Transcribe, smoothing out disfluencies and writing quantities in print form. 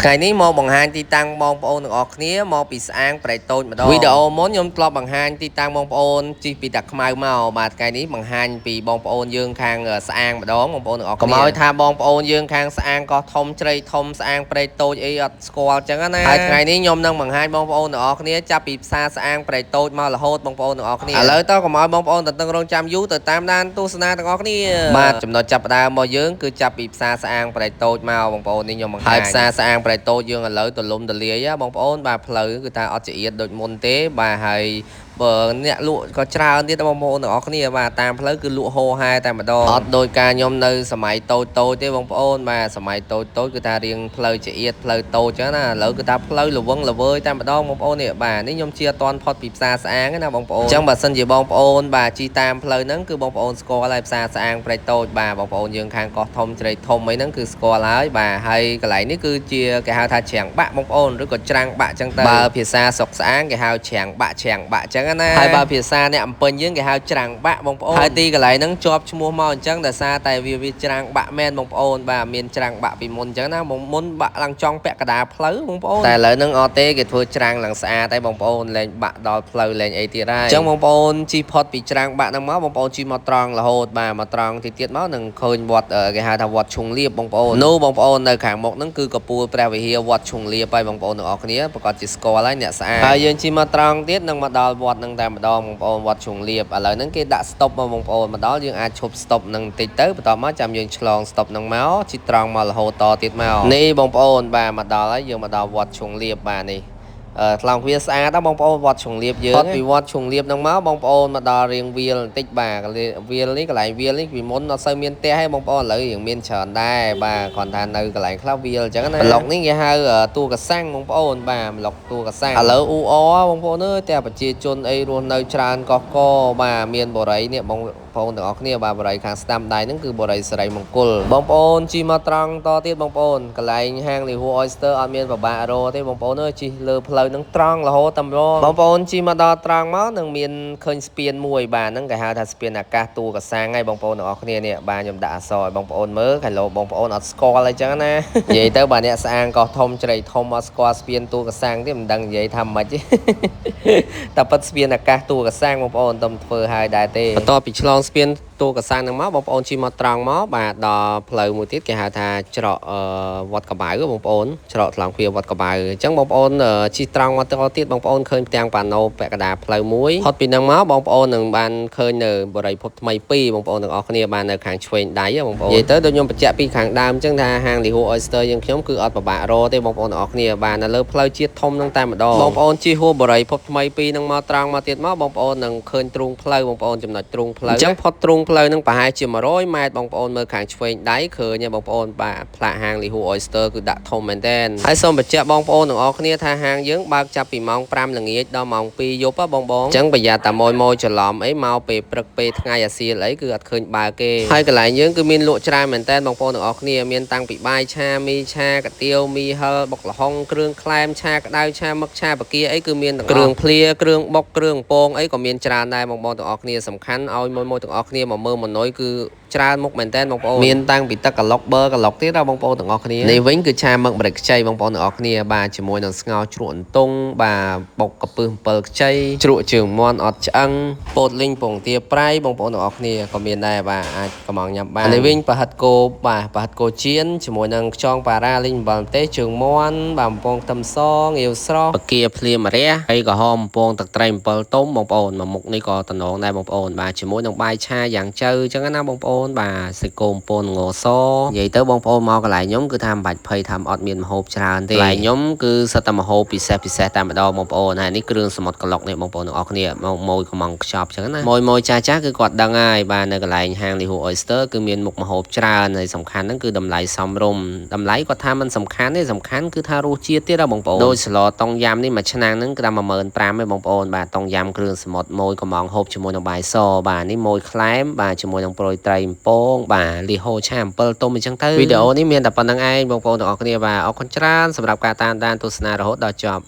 ថ្ងៃនេះមកបង្ហាញទីតាំងបងប្អូនទាំងអស់គ្នាមកពីស្អាងប្រៃតូចម្ដងវីដេអូមុនខ្ញុំធ្លាប់បង្ហាញទីតាំងបងប្អូនជិះពីតាខ្មៅមកបាទថ្ងៃនេះបង្ហាញពីបងប្អូនយើងខាងស្អាងម្ដងបងប្អូនទាំងអស់គ្នាកុំឲ្យថាបងប្អូនយើងខាងស្អាងកោះធំជ្រៃធំស្អាងប្រៃតូចអីអត់ស្គាល់ចឹងណាហើយថ្ងៃនេះខ្ញុំនឹងបង្ហាញបងប្អូនទាំងអស់គ្នាចាប់ពីផ្សារស្អាងប្រៃតូចមករហូតបងប្អូនទាំងអស់គ្នាឥឡូវតើកុំឲ្យបងប្អូនតឹងរងចាំយូរទៅតាមដានទស្សនាទាំងអស់គ្នាបាទចំណុចចាប់ផ្ដើមរបស់យើងគឺចាប់ពីផ្សារស្អាងប្រៃតូចមកបងប្អូននេះខ្ញុំបង្ហាញហើយផ្សារស្អាងប្រៃតូចយើងឥឡូវទលំទលាយបងប្អូនបាទផ្លូវគឺថាអត់ចៀតដូចមុនទេបាទហើយបើអ្នកលក់ក៏ច្រើនទៀតបងប្អូនទាំងអស់គ្នាបាទតាមផ្លូវគឺលក់ហូរហែតែម្ដងអត់ដូចការខ្ញុំនៅសម័យតូចទេបងប្អូនបាទសម័យតូចគឺថារៀងផ្លូវចៀតផ្លូវតូចចឹងណាឥឡូវគឺថាផ្លូវល្វឹងល្វើយតែម្ដងបងប្អូននេះបាទនេះខ្ញុំជាអត់ទាន់ផុតពីផ្សារស្អាងណាបងប្អូនអញ្ចឹងបើសិនជាបងប្អូនបាទជិះតាមផ្លូវហ្នឹងគឺបងប្អូនស្គាល់ហើយផ្សារស្អាងព្រៃតូចបាទបងប្អូនយើងខាងកោះធំជ្រៃធំអីហ្នឹងគឺស្គាល់ហើយបាទហើយកន្លែងនេះគឺជាគេហៅថាច្រាំងបាក់បងប្អូនឬក៏ច្រាំងបាក់ចឹងទៅបើភាសាស្រុកស្អាងគេហៅច្រាំងបាក់ចឹងណាហើយបើភាសាអ្នកអំពេញយើងគេហៅច្រាំងបាក់បងប្អូនហើយទីកន្លែងហ្នឹងជាប់ឈ្មោះមកអញ្ចឹងដោយសារតែវាច្រាំងបាក់មែនបងប្អូនបាទមានច្រាំងបាក់ពីមុនអញ្ចឹងណាមុនបាក់ឡើងចង់ពាក់កណ្ដាលផ្លូវបងប្អូនតែឥឡូវហ្នឹងអត់ទេគេធ្វើច្រាំងឡើងស្អាតហើយបងប្អូនលែងបាក់ដល់ផ្លូវលែងអីទៀតហើយអញ្ចឹងបងប្អូនជិះផុតពីច្រាំងបាក់ហ្នឹងមកបងប្អូនជិះមកត្រង់រហូតបាទមកត្រង់ទៀតមកនឹងឃើញវត្តគេហៅថាវត្តឈុងលៀបបងប្អូននោះបងប្អូននៅខាងមុខហ្នឹងគឺកពូលព្រះវិហារវត្តឈុងលៀបហើយបងប្អូនទាំងអស់គ្នាប្រកាសជាស្គាល់ហើយអ្នកស្អាតហើយយើងជិះមកត្រង់ទៀតនឹងមកដល់វត្តហ្នឹងតែម្ដងបងប្អូនវត្តឈុងលៀបឥឡូវហ្នឹងគេដាក់ស្តុបមកបងប្អូនមកដល់យើងអាចឈប់ស្តុបនឹងបន្តិចទៅបន្ទាប់មកចាំយើងឆ្លងស្តុបហ្នឹងមកជិះត្រង់មករហូតតទៀតមកនេះបងប្អូនបាទមកដល់ហើយយើងមកដល់វត្តឈុងលៀបបាទនេះថ្លងវាស្អាតបងប្អូនវត្តឈុងលៀបយើងពីវត្តឈុងលៀបហ្នឹងមកបងប្អូនមកដល់រៀងវាលបន្តិចបាទវាលនេះកន្លែងវាលនេះពីមុនអត់សូវមានផ្ទះទេបងប្អូនឥឡូវរៀងមានច្រើនដែរបាទគ្រាន់ថានៅកន្លែងខ្លះវាលអញ្ចឹងណាប្លុកនេះគេហៅតួកសាំងបងប្អូនបាទប្លុកតួកសាំងឥឡូវអ៊ូអបងប្អូនអើយតែប្រជាជនអីរស់នៅច្រើនកកកបាទមានបរិយនេះបងប្អូនទាំងអស់គ្នាបាទបរិយខាងស្ដាំដៃហ្នឹងគឺបរិយសិរីមង្គលបងប្អូនជិះមកត្រង់តទៀតបងប្អូនកន្លែងហាងលីហួរ Oyster អត់មានប្របាករោទេបងប្អូនអើយជិះលើផ្លូវហ្នឹងត្រង់រហូតតែម្ដងបងប្អូនជិះមកដល់ត្រង់មកនឹងមានឃើញស្ពានមួយបាទហ្នឹងគេហៅថាស្ពានអាកាសតួកសាំងហើយបងប្អូនទាំងអស់គ្នានេះបាទខ្ញុំដាក់អក្សរឲ្យបងប្អូនមើលកាលបងប្អូនអត់ស្គាល់អីចឹងណានិយាយទៅបាទអ្នកស្អាងកោះធំជ្រៃធំអត់ស្គាល់ស្ពានតួកសាំងទេមិនដឹងនិយាយថាម៉េចទេតែប៉ិតស្ពានអាកាសតួកសាំងបងប្អូនទៅធ្វើឲ្យដែរទេបន្ទាប់ពីឆ្លងស្ពានតួកសាំងហ្នឹងមកបងប្អូនជិះមកត្រង់មកបាទដល់ផ្លូវមួយទៀតគេហៅថាច្រកវត្តកបៅបងប្អូនច្រកថ្លងវាវត្តកបៅអញ្ចឹងបងប្អូនជិះត្រង់មកទៀតបងប្អូនឃើញផ្ទាំងប៉ាណូពាក់កណ្ដាលផ្លូវមួយផុតពីហ្នឹងមកបងប្អូននឹងបានឃើញនៅបរិយាភពថ្មី2បងប្អូនទាំងអស់គ្នាបាននៅខាងឆ្វេងដៃបងប្អូននិយាយទៅដូចខ្ញុំបញ្ជាក់ពីខាងដើមអញ្ចឹងថាហាងលីហួរ Oyster យើងខ្ញុំគឺអត់ពិបាករកទេបងប្អូនទាំងអស់គ្នាបាទនៅលើផ្លូវជាតិធំហ្នឹងតែម្ដងបងប្អូនជិះហួរបរិយាភពថ្មី2ហ្នឹងមកត្រង់មកទៀតមកបងប្អូននឹងឃើញទ្រូងផ្លូវបងប្អូនចំណុចទ្រូងផ្លូវអញ្ចឹងផុតទ្រូងផ្លូវហ្នឹងប្រហែលជា100ម៉ែត្របងប្អូនមើលខាងឆ្វេងដៃឃើញបងប្អូនបាទផ្លាកហាងលីហួរ Oyster គឺដាក់ធំមែនតើហើយសូមបញ្ជាក់បងប្អូនទាំងអស់គ្នាថាហាងយើងបើកចាប់ពីម៉ោង5ល្ងាចដល់ម៉ោង2យប់បងអញ្ចឹងប្រយ័ត្នតែម៉ួយច្រឡំអីមកពេលព្រឹកពេលថ្ងៃអាសៀលអីគឺអត់ឃើញបើកទេហើយកន្លែងយើងគឺមានលក់ច្រើនមែនតើបងប្អូនទាំងអស់គ្នាមានតាំងពីបាយឆាមីឆាកាទៀវមីហិលបុកល្ហុងគ្រឿងក្លែមឆាក្តៅឆាមឹកឆាបកាអីគឺមានទាំងគ្រឿងភ្លាគ្រឿងបុកគ្រឿងពងអីក៏មានច្រើនដែរបងប្អូនទាំងអស់គ្នាសំខាន់ឲ្យមួយទាំងអស់គ្នាមកមើលម៉ណុយគឺច្រើនមុខមែនតើបងប្អូនមានតាំងពីទឹកកឡុកប៊ឺកឡុកទៀតដល់បងប្អូនទាំងអស់គ្នានេះវិញគឺឆាមឹកម្រេចខ្ចីបងប្អូនទាំងអស់គ្នាបាទជាមួយនឹងស្ងោរជ្រក់អន្ទង់បាទបុកកំពឹស7ខ្ចីជ្រក់ជើងមាន់អត់ឆ្អឹងពោតលីងពងទាប្រៃបងប្អូនទាំងអស់គ្នាក៏មានដែរបាទអាចកំងញ៉ាំបាននេះវិញប្រហិតគោបាទប្រហិតគោជៀនជាមួយនឹងខ្យងប៉ារ៉ាលីងអំបិលម្ទេសជើងមាន់បាទបំពងខ្ទឹមសងាវស្រស់បកាភ្លាមរះហើយក៏ហមបំពងទឹកត្រី7ទុំបងប្អូនមួយមុខនេះក៏តំណងដែរបងប្អូនបាទជាមួយនឹងបាយឆាយ៉ាងជៅអញ្ចឹងណាបងប្អូនបាទសាច់គោពនងសនិយាយទៅបងប្អូនមកកន្លែងខ្ញុំគឺថាមិនបាច់ភ័យថាអត់មានម្ហូបច្រើនទេកន្លែងខ្ញុំគឺសិតតែម្ហូបពិសេសតែម្ដងបងប្អូនហើយនេះគ្រឿងសមុទ្រក្លុកនេះបងប្អូនទាំងអស់គ្នាមកម៉ួយកំងខ្ចប់អញ្ចឹងណាម៉ួយចាស់គឺគាត់ដឹងហើយបាទនៅកន្លែងហាងលីហួរ Oyster គឺមានមុខម្ហូបច្រើនហើយសំខាន់ហ្នឹងគឺតម្លៃសមរម្យតម្លៃគាត់ថាมันសំខាន់ទេសំខាន់គឺថារសជាតិទៀតបងប្អូនដូចស្លតុងយ៉ាំនេះមួយឆ្នាំងហ្នឹងគឺតែ15000ឯងបងប្អូនបាទតុងយ៉ាំគ្រឿងសមុទ្រម៉ួយកំងហូបជាមួយនឹងបាយសបាទនេះម៉ួយក្លែមបាទជាមួយនឹងប្រួយត្រីបំពងបាទលីហូឆា7ទុំអញ្ចឹងទៅវីដេអូនេះមានតែប៉ុណ្្នឹងឯងបងប្អូនទាំងអស់គ្នាបាទអរគុណច្រើនសម្រាប់ការតាមដានទស្សនារហូតដល់ចប់